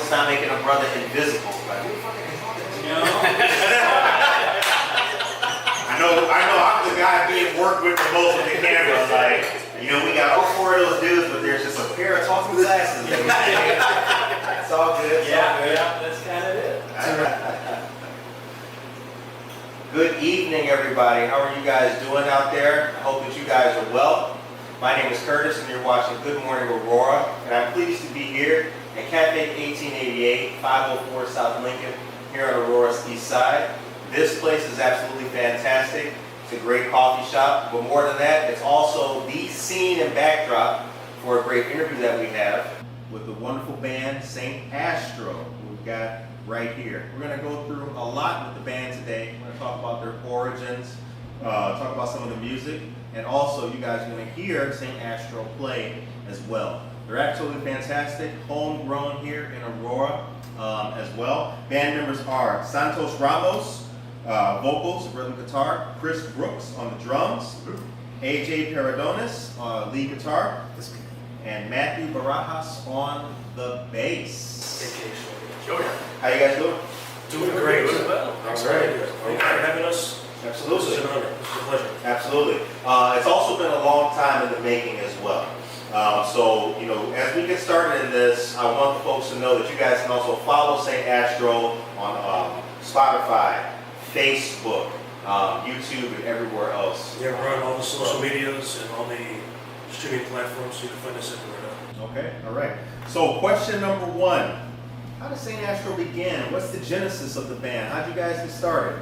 it's not making a brother invisible. Like, who the fuck are they talking to? You know? I know I'm the guy being worked with the most with the camera. Like, you know, we got all four of those dudes, but there's just a pair of talking glasses. It's all good. It's all good. Yeah, that's kind of it. Good evening, everybody. How are you guys doing out there? I hope that you guys are well. My name is Curtis, and you're watching Good Morning Aurora, and I'm pleased to be here at Café 1888, 504 South Lincoln, here on Aurora's East Side. This place is absolutely fantastic. It's a great coffee shop, but more than that, it's also the scene and backdrop for a great interview that we have with the wonderful band St. Astro, who we've got right here. We're going to go through a lot with the band today. We're going to talk about their origins, talk about some of the music, and also you guys are going to hear St. Astro play as well. They're absolutely fantastic, homegrown here in Aurora as well. Band members are Santos Ramos, vocals, rhythm guitar, Chris Brooks on the drums, AJ Paradonis, lead guitar, and Matthew Barajas on the bass. How you guys doing? Doing great. Well, All right. Thank you for having us. Absolutely. This is an honor. It's a pleasure. Absolutely. It's also been a long time in the making as well. So, you know, as we get started in this, I want the folks to know that you guys can also follow St. Astro on Spotify, Facebook, YouTube, and everywhere else. Yeah, we're on all the social medias and all the streaming platforms, so you can find us everywhere now. Okay, all right. So, question number one. How did St. Astro begin? What's the genesis of the band? How'd you guys get started?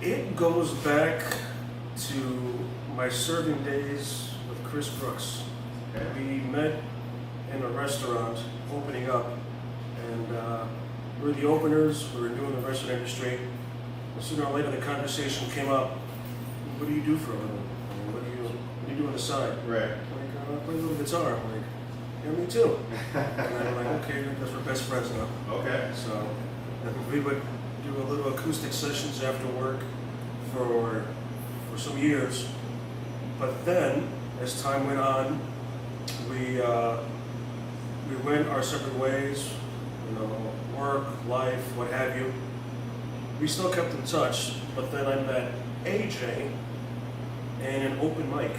It goes back to my serving days with Chris Brooks. Okay. We met in a restaurant opening up, and we were the openers. We were new in the restaurant industry. And sooner or later, the conversation came up. What do you do for a living? What do you do on the side? Right. Like, I play a little guitar. I'm like, yeah, me too. And I'm like, okay, I guess we're best friends now. Okay. So we would do a little acoustic sessions after work for some years. But then, as time went on, we went our separate ways. You know, work, life, what have you. We still kept in touch. But then I met AJ in an open mic.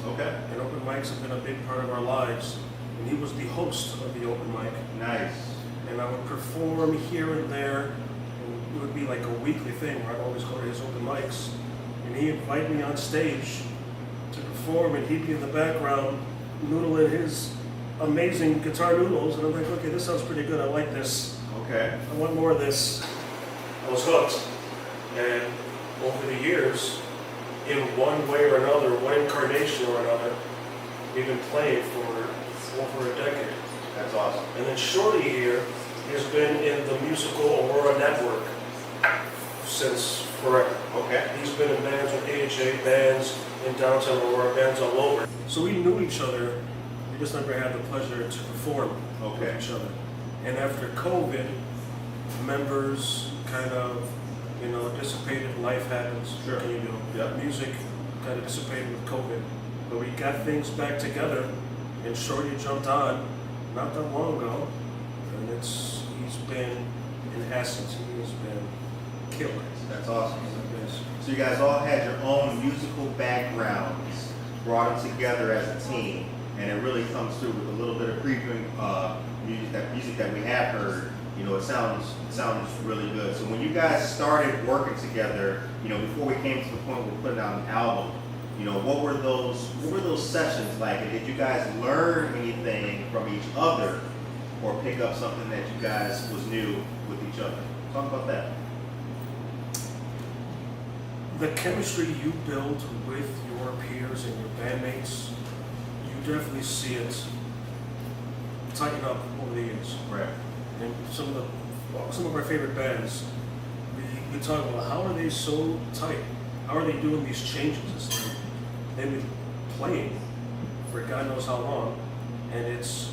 Okay. And open mics have been a big part of our lives. And he was the host of the open mic. Nice. And I would perform here and there, and it would be like a weekly thing where I'd always go to his open mics. And he'd invite me on stage to perform, and he'd be in the background noodling his amazing guitar noodles. And I'm like, okay, this sounds pretty good. I like this. Okay. I want more of this. I was hooked. And over the years, in one way or another, one incarnation or another, we've been playing for over a decade. That's awesome. And then Shorty here has been in the musical Aurora network since forever. Okay. He's been in bands with AHA, bands in downtown Aurora, bands all over. So we knew each other, we just never had the pleasure to perform with each other. And after COVID, members kind of, you know, dissipated, life happens. Sure. What can you do? Yep. Music kind of dissipated with COVID. But we got things back together, and Shorty jumped on not that long ago, and he's been, in essence, he has been killer. That's awesome. So you guys all had your own musical backgrounds, brought them together as a team, and it really comes through with a little bit of previewing music that we have heard. You know, it sounds really good. So when you guys started working together, you know, before we came to the point where we're putting out an album, you know, what were those sessions like? And did you guys learn anything from each other, or pick up something that you guys was new with each other? Talk about that. The chemistry you build with your peers and your bandmates, you definitely see it tighten up over the years. Right. And some of our favorite bands, we talk about how are they so tight? How are they doing these changes? They've been playing for God knows how long, and it's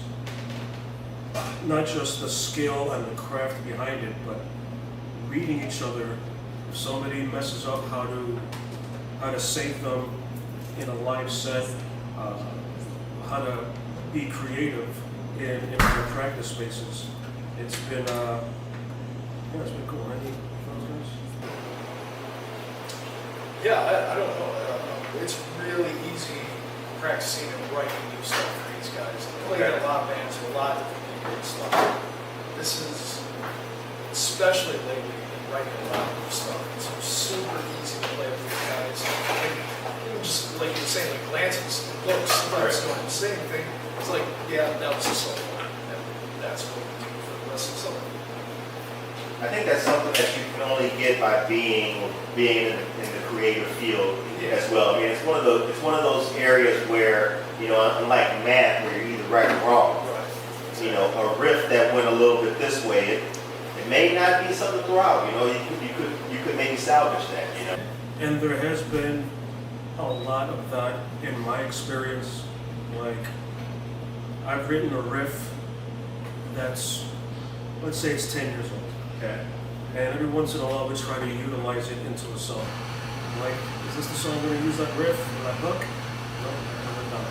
not just the skill and the craft behind it, but reading each other. If somebody messes up, how to save them in a live set, how to be creative in their practice spaces. It's been it's been cool. Any thoughts, guys? Yeah, I don't know. It's really easy practicing and writing new stuff for these guys. They play in a lot of bands with a lot of different people and stuff. This is, especially lately, been writing a lot of new stuff. It's super easy to play with these guys. And even just like you were saying, like glances, looks, sometimes doing the same thing. It's like, yeah, that was a solo. And that's what we do for the rest of the summer. I think that's something that you can only get by being in the creative field as well. I mean, it's one of those areas where, you know, unlike math, where you're either right or wrong. Right. You know, a riff that went a little bit this way, it may not be something to throw out. You know, you could maybe salvage that. You know. And there has been a lot of that in my experience. Like, I've written a riff that's, let's say it's 10 years old. Okay. And every once in a while we try to utilize it into a song. Like, is this the song we're going to use that riff or that hook? No, never done.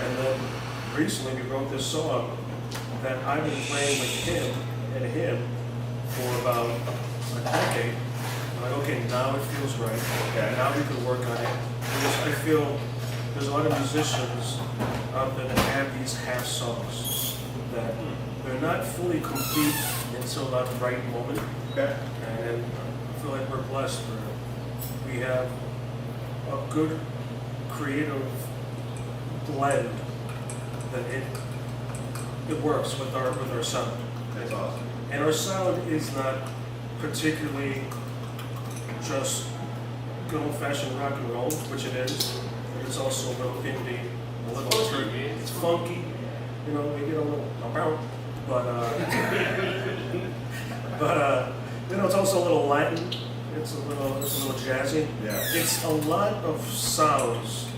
And then recently we wrote this song that I've been playing with him for about a decade. I'm like, okay, now it feels right. Okay. Now we can work on it. Because I feel there's a lot of musicians out there that have these half songs that they're not fully complete until that right moment. Okay. And I feel like we're blessed where we have a good creative blend that it works with our sound. That's awesome. And our sound is not particularly just good old-fashioned rock and roll, which it is, but it's also a little indie, a little funky. It's funky, you know, we get a little but you know, it's also a little Latin. It's a little jazzy. Yeah. It's a lot of sounds,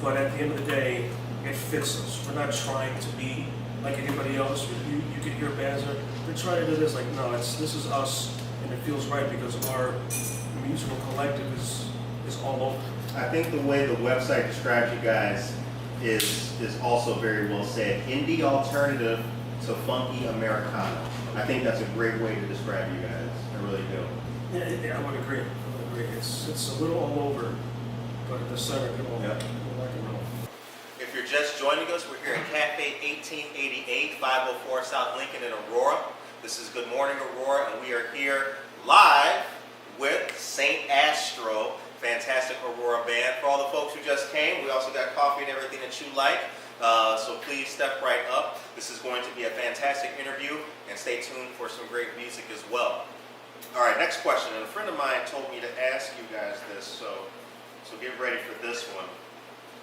but at the end of the day, it fits us. We're not trying to be like anybody else. You can hear bands that they're trying to do this. Like, no, this is us, and it feels right because of our musical collective is all over. I think the way the website describes you guys is also very well said. Indie alternative to funky Americana. I think that's a great way to describe you guys. I really do. Yeah, I would agree. It's a little all over, but at the center, they're all rock and roll. If you're just joining us, we're here at Café 1888, 504 South Lincoln in Aurora. This is Good Morning Aurora, and we are here live with St. Astro, fantastic Aurora band. For all the folks who just came, we also got coffee and everything that you like. So please step right up. This is going to be a fantastic interview, and stay tuned for some great music as well. All right, next question. And a friend of mine told me to ask you guys this, so get ready for this one.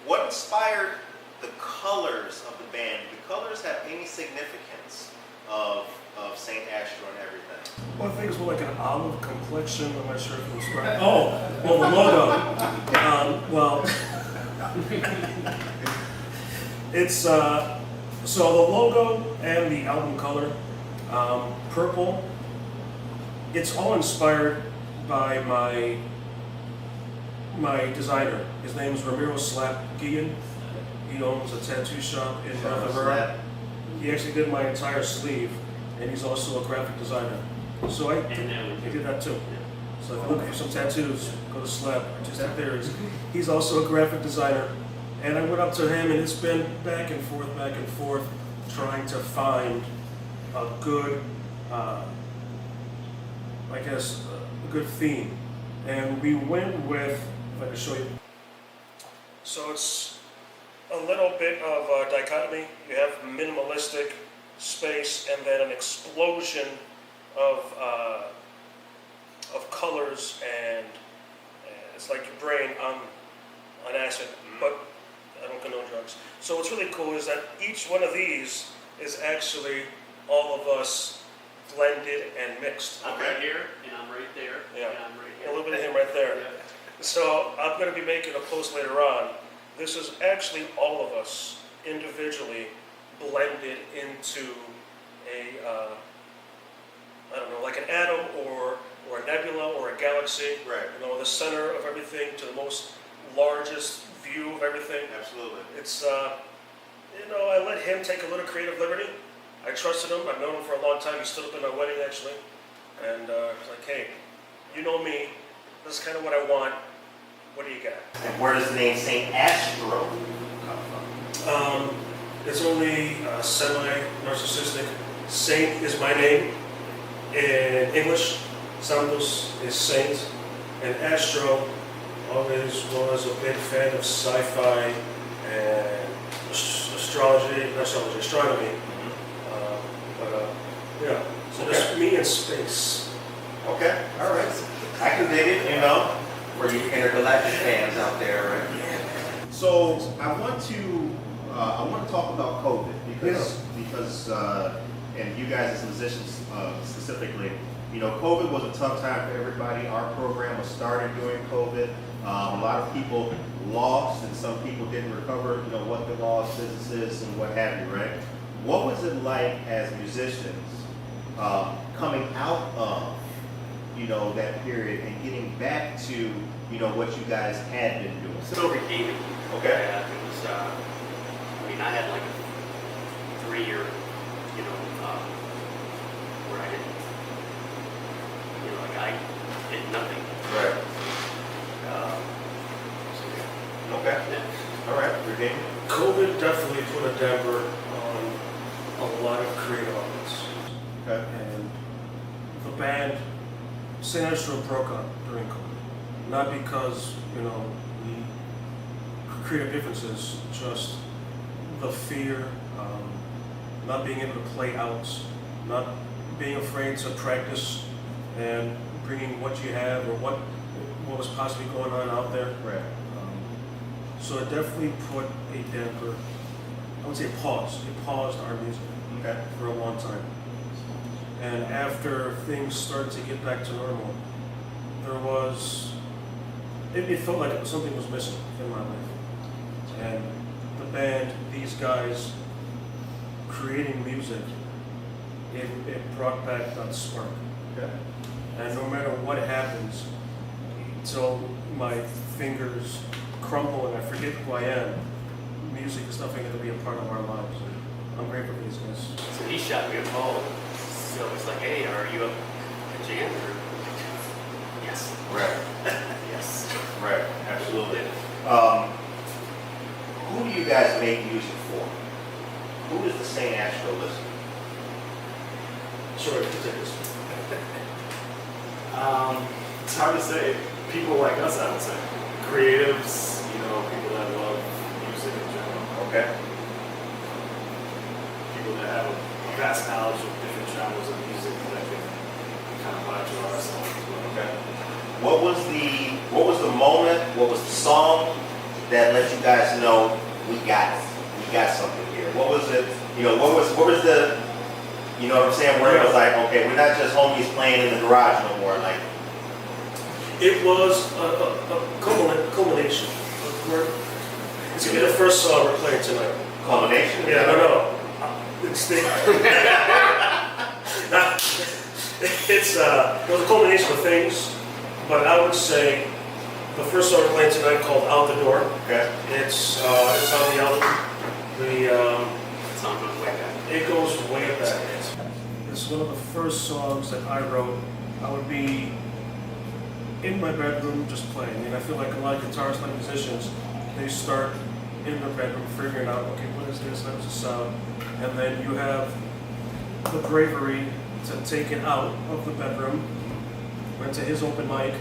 What inspired the colors of the band? Do the colors have any significance of St. Astro and everything? Well, I think it's more like an olive complexion. I'm not sure if it's right. Well, the logo. It's so the logo and the album color, purple. It's all inspired by my designer. His name is Ramiro Slap-Guillen. He owns a tattoo shop in North Aurora. He actually did my entire sleeve, and he's also a graphic designer. So he did that too. So if you're looking for some tattoos, go to Slap. Just up there. He's also a graphic designer. And I went up to him, and it's been back and forth, trying to find a good, a good theme. And we went with, if I can show you. So it's a little bit of a dichotomy. You have minimalistic space, and then an explosion of colors, and it's like your brain on acid, but I don't condone drugs. So what's really cool is that each one of these is actually all of us blended and mixed. I'm right here, and I'm right there, Yeah. and I'm right here. A little bit of him right there. Yeah. So I'm going to be making a post later on. This is actually all of us individually blended into a, I don't know, like an atom or a nebula or a galaxy. Right. You know, the center of everything to the most largest view of everything. Absolutely. It's, you know, I let him take a little creative liberty, I trusted him. I've known him for a long time. He stood up in my wedding, actually. And I was like, hey, you know me. This is kind of what I want. What do you got? And where does the name Saint Astro come from? It's only semi-narcissistic. Saint is my name in English. Santos is saint. And Astro always was a big fan of sci-fi and astronomy. Yeah, so just me in space. Okay, all right. I can dig it, you know, for you intergalactic fans out there, right? So I want to talk about COVID because and you guys as musicians specifically, you know, COVID was a tough time for everybody. Our program was started during COVID. A lot of people lost, and some people didn't recover. You know what the lost businesses and what have you, right? What was it like as musicians coming out of, you know, that period and getting back to, you know, what you guys had been doing? So redeeming. Okay. Yeah, it was, I mean, I had like a 3-year, you know, where I didn't, you know, like I did nothing. Right. So, yeah. Okay. Yeah. All right. Redeeming. COVID definitely put a damper on a lot of creative outlets. Okay. And the band, Saint Astro broke up during COVID. Not because, you know, we creative differences, just the fear, not being able to play out, not being afraid to practice and bringing what you have or what was possibly going on out there. Right. So it definitely put a damper, I would say pause. It paused our music Okay. for a long time. And after things started to get back to normal, there was, it felt like something was missing in my life. And the band, these guys, creating music, it brought back that spark. Okay. And no matter what happens, until my fingers crumble and I forget who I am, music is definitely going to be a part of our lives. And I'm grateful for these guys. So he shot me a phone. So it's like, hey, are you up at jam? Or, yes. Right. Yes. Right. Absolutely. Who do you guys make music for? Who is the Saint Astro listen? Sorry, you take this. It's hard to say. People like us, I would say. Creatives, you know, people that love music in general. Okay. People that have a vast knowledge of different genres of music that can kind of latch on our songs as well. Okay. What was the moment? What was the song that let you guys know we got something here? What was it? You know, what was the, you know what I'm saying? Where it was like, okay, we're not just homies playing in the garage no more. Like, It was a culmination. It's gonna be the first song we're playing tonight. culmination. Yeah, no. It's the, it was a culmination of things, but I would say the first song we're playing tonight called Out the Door. Okay. It's on the album. That song goes way back. It goes way back. It's one of the first songs that I wrote. I would be in my bedroom just playing. I mean, I feel like a lot of guitarists, like musicians, they start in their bedroom figuring out, okay, what is this? That was a sound. And then you have the bravery to take it out of the bedroom, went to his open mic,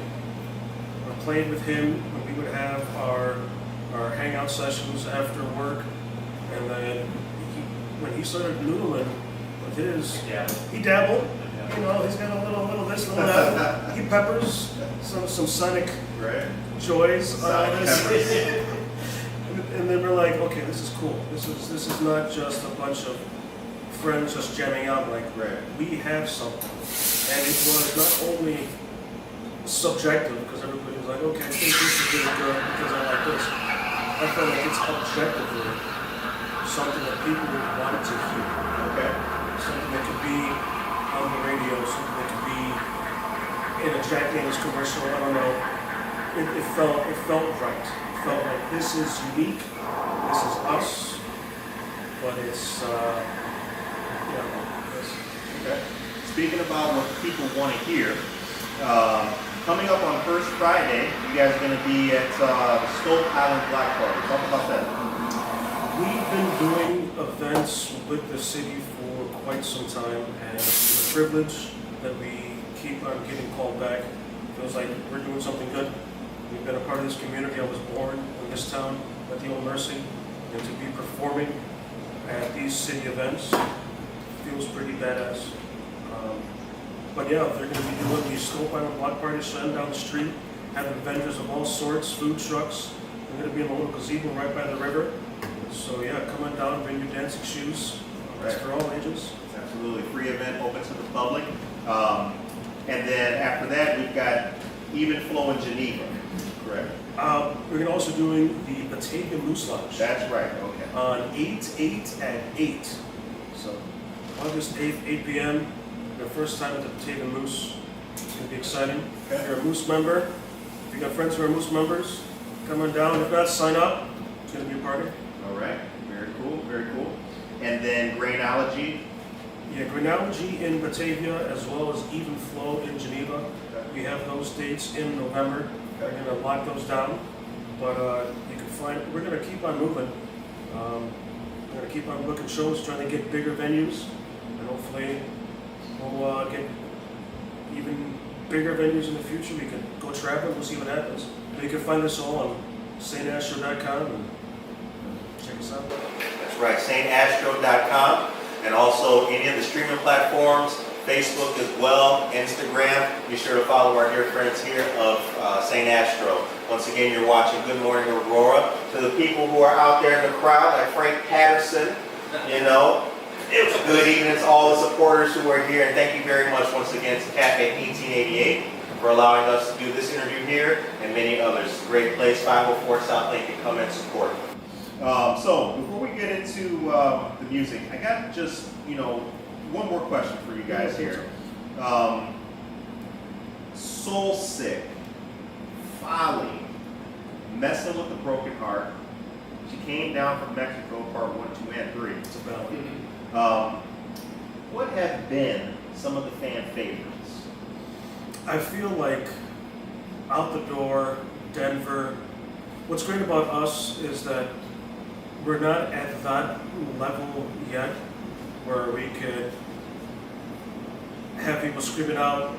or played with him when we would have our hangout sessions after work. And then when he started noodling with his, he dabbled. You know, he's got a little this, little that. He peppers some sonic Right. joys on Sonic this. peppers. And then we're like, okay, this is cool. This is not just a bunch of friends just jamming out. Like, Right. we have something. And it was not only subjective, because everybody was like, okay, I think this is really good because I like this. I felt like it's objectively something that people wanted to hear. Okay. Something that could be on the radio, something that could be in a Jack Daniels commercial, I don't know. It felt right. It felt like this is unique, this is us, but it's Okay. Speaking about what people want to hear, coming up on First Friday, you guys are going to be at Stoke Island Black Party. Talk about that. We've been doing events with the city for quite some time, and it's a privilege that we keep on getting called back. Feels like we're doing something good. We've been a part of this community. I was born in this town at the Old Mercy, and to be performing at these city events feels pretty badass. But yeah, they're going to be doing these Stoke Island block parties, shutting down the street, having vendors of all sorts, food trucks. They're going to be in a little gazebo right by the river. So yeah, come on down, bring your dancing shoes. It's for all ages. It's absolutely a free event, open to the public. And then after that, we've got Even Flow in Geneva. Correct. We're going to also doing the Batavia Moose Lounge That's right. Okay. on 8/8 at 8. So August 8th, 8 p.m. The first time at the Batavia Moose. It's going to be exciting. If you're a Moose member, if you got friends who are Moose members, come on down. If not, sign up. It's going to be a party. All right. Very cool. Very cool. And then Grainology. Yeah, Grainology in Batavia as well as Even Flow in Geneva. We have those dates in November. We're going to lock those down, but you can find. We're going to keep on moving. We're going to keep on booking shows, trying to get bigger venues, and hopefully we'll get even bigger venues in the future. We can go travel. We'll see what happens. But you can find us all on stastro.com and check us out. That's right, stastro.com, and also any of the streaming platforms, Facebook as well, Instagram. Be sure to follow our dear friends here of St. Astro. Once again, you're watching Good Morning Aurora. To the people who are out there in the crowd, like Frank Patterson, you know, it was a good evening to all the supporters who are here. And thank you very much once again to Café 1888 for allowing us to do this interview here and many others. It's a great place, 504 South Lake, to come and support. So before we get into the music, I got just, one more question for you guys here. Soul Sick, Folly, Messing with the Broken Heart. She Came Down from Mexico, part 1, 2, and 3. It's about. What have been some of the fan favorites? I feel like Out the Door, Denver. What's great about us is that we're not at that level yet where we could have people screaming out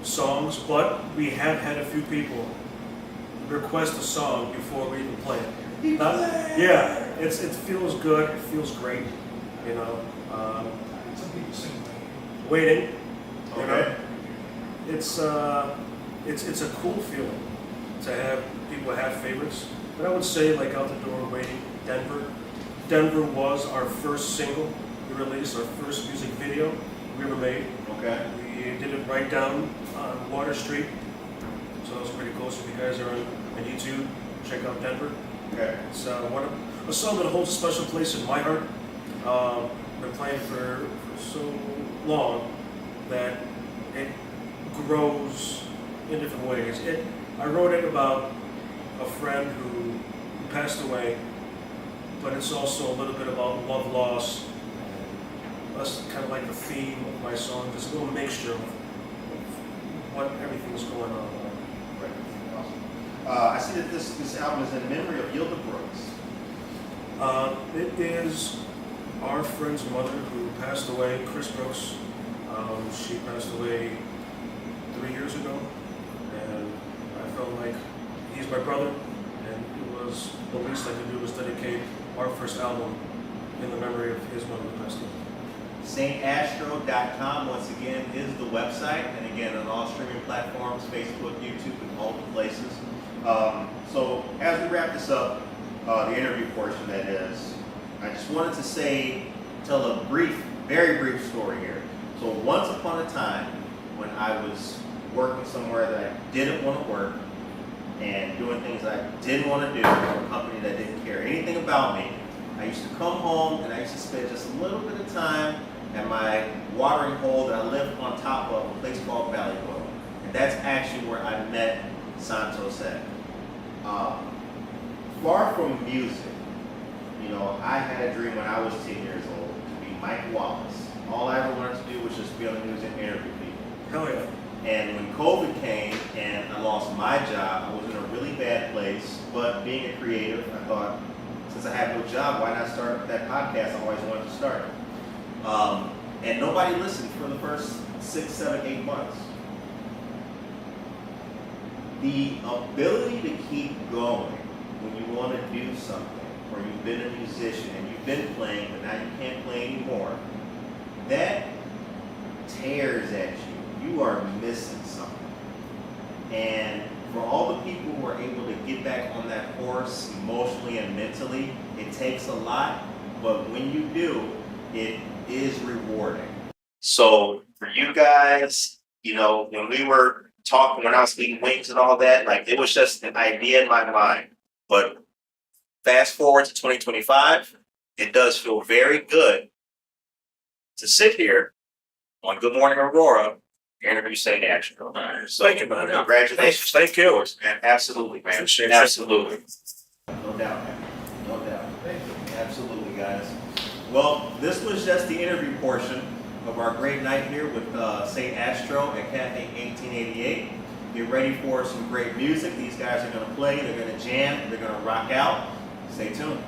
songs, but we have had a few people request a song before we even play it. Yeah, it feels good, it feels great, Some people sing waiting, you know. Okay. It's a cool feeling to have people have favorites. And I would say like Out the Door, Waiting, Denver. Denver was our first single we released, our first music video we ever made. Okay. We did it right down on Water Street. So that was pretty cool. So if you guys are on YouTube, check out Denver. Okay. It's a song that holds a special place in my heart. Been playing for so long that it grows in different ways. I wrote it about a friend who passed away, but it's also a little bit about love loss. That's kind of like the theme of my song. There's a little mixture of what everything's going on. Right. Awesome. I see that this album is in memory of Yilda Brooks. It is our friend's mother who passed away, Chris Brooks. She passed away 3 years ago, and I felt like he's my brother, and it was the least I could do was dedicate our first album in the memory of his mother who passed away. stastro.com, once again, is the website, and again, on all streaming platforms, Facebook, YouTube, and all the places. So as we wrap this up, the interview portion that is, I just wanted to tell a very brief story here. So once upon a time, when I was working somewhere that I didn't want to work and doing things I didn't want to do for a company that didn't care anything about me, I used to come home and I used to spend just a little bit of time at my watering hole that I lived on top of, a place called Valley Oil. And that's actually where I met Santos at. Far from music, I had a dream when I was 10 years old to be Mike Wallace All I ever wanted to do was just be on the news and interview people. Hell yeah. And when COVID came and I lost my job, I was in a really bad place. But being a creative, I thought, since I had no job, why not start that podcast I always wanted to start? And nobody listened for the first 6, 7, 8 months. The ability to keep going when you want to do something, or you've been a musician and you've been playing, but now you can't play anymore, that tears at you. You are missing something. And for all the people who are able to get back on that horse emotionally and mentally, it takes a lot, but when you do, it is rewarding. So for you guys, you know, when we were talking, when I was eating wings and all that, like it was just an idea in my mind. But fast forward to 2025, it does feel very good to sit here on Good Morning Aurora and interview St. Astro. So Thank you, man. congratulations. Thank you. Man, absolutely, man. Appreciate it. Absolutely. No doubt, man. No doubt. Thank you. Absolutely, guys. Well, this was just the interview portion of our great night here with St. Astro at Café 1888. Get ready for some great music. These guys are going to play, they're going to jam, they're going to rock out. Stay tuned.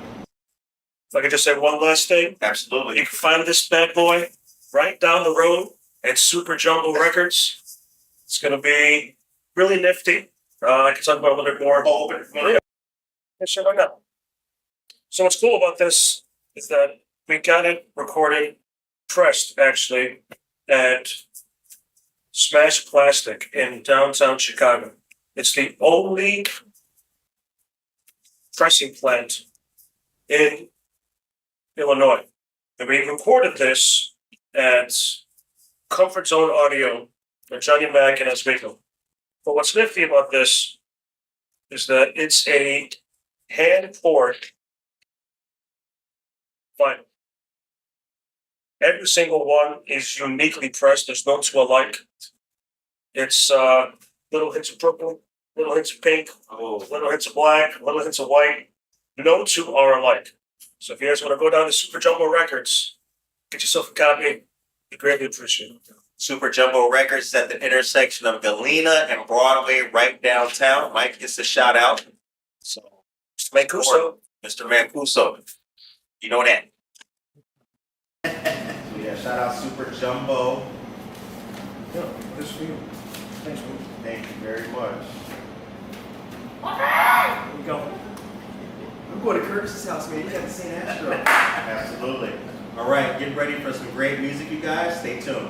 If I could just say one last thing. Absolutely. You can find this bad boy right down the road at Super Jumbo Records. It's going to be really nifty. I can talk about it a little bit more. Yeah, sure, why not? So what's cool about this is that we got it recorded, pressed actually, at Smash Plastic in downtown Chicago. It's the only pressing plant in Illinois. And we recorded this at Comfort Zone Audio with Johnny Mac and Oswego. But what's nifty about this is that it's a hand-poured vinyl. Every single one is uniquely pressed. There's no two alike. It's little hints of purple, little hints of pink, little hints of black, little hints of white. No two are alike. So if you guys want to go down to Super Jumbo Records, get yourself a copy. We greatly appreciate it. Super Jumbo Records at the intersection of Galena and Broadway, right downtown. Mike gets a shout out. So, Mr. Mancuso. Mr. Mancuso, you know that. So yeah, shout out Super Jumbo. Yeah, this for you. Thanks, man. Thank you very much. Here we go. I'm going to Curtis's house, man. You got the St. Astro. Absolutely. All right, get ready for some great music, you guys. Stay tuned.